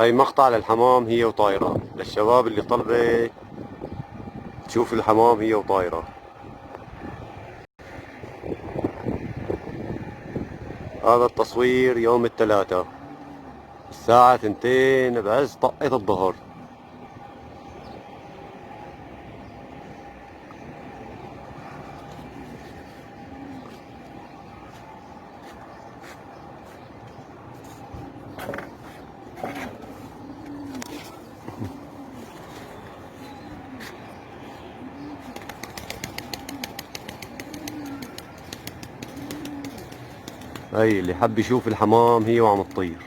هاي مقطع للحمام هي وطايرة، للشباب اللي طلبة تشوف الحمام هي وطايرة. هذا التصوير يوم الثلاثاء الساعة 2 بعز طقة الظهر. هاي اللي حب يشوف الحمام هي وعم تطير.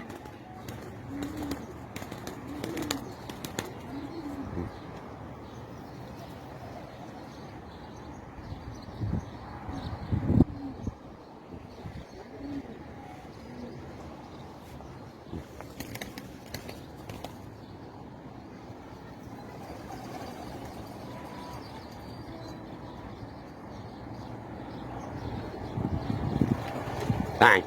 تعي.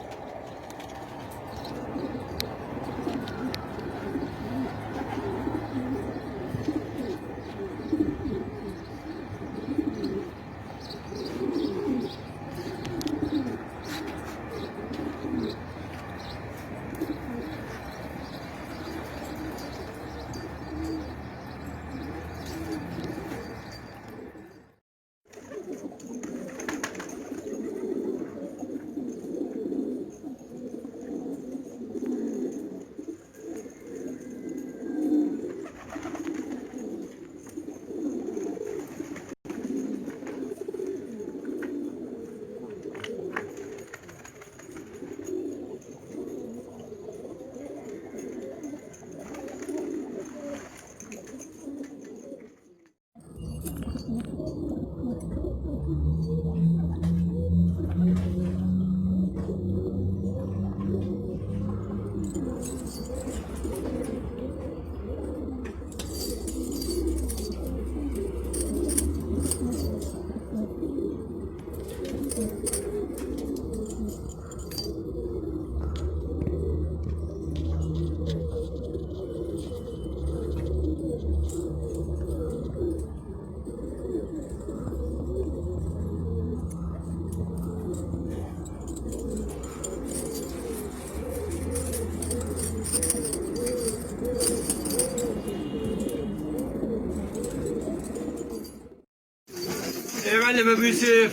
يا معلم ابو يوسف،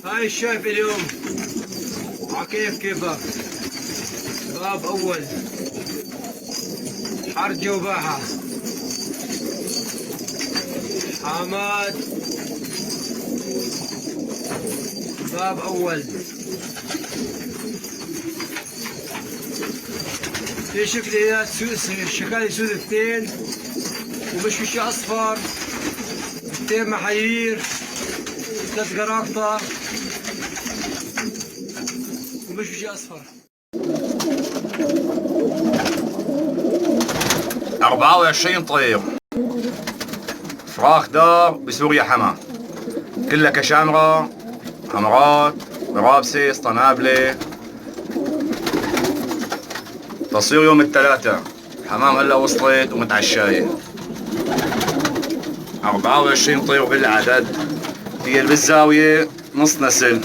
هاي الشايف اليوم عكيف كيفك. باب اول حرجة وباحة، حماد باب اول. في شكليات سوسة، شكالي سودة 2 ومشوشي اصفر، 2 محايير، 3 قراقطة ومشوشي اصفر. 24 طير فراخ دار بسوريا حمام، كلها كشامرة، حمرات، برابسيس، طنابلة. تصوير يوم الثلاثاء، حمام هلا وصلت ومتعشاية. 24 طير بالعدد، هي اللي بالزاوية نص نسل.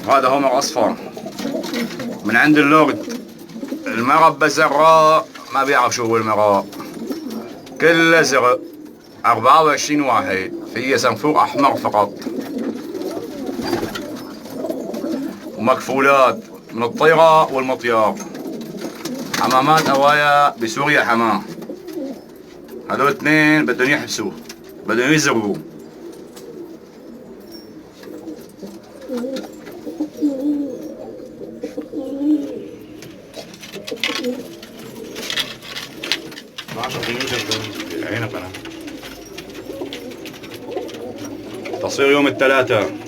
وهذا هومر أصفر من عند اللورد. المربى زرقاء، ما بيعرف شو هو المراء، كله زرق. 24 واحد، هي صنفور أحمر فقط، ومكفولات من الطيرة والمطيار. حمامات أوايا بسوريا حمام. هذول 2 بدهم يحبسوا، بدهم يزرقوا. تصوير يوم الثلاثاء.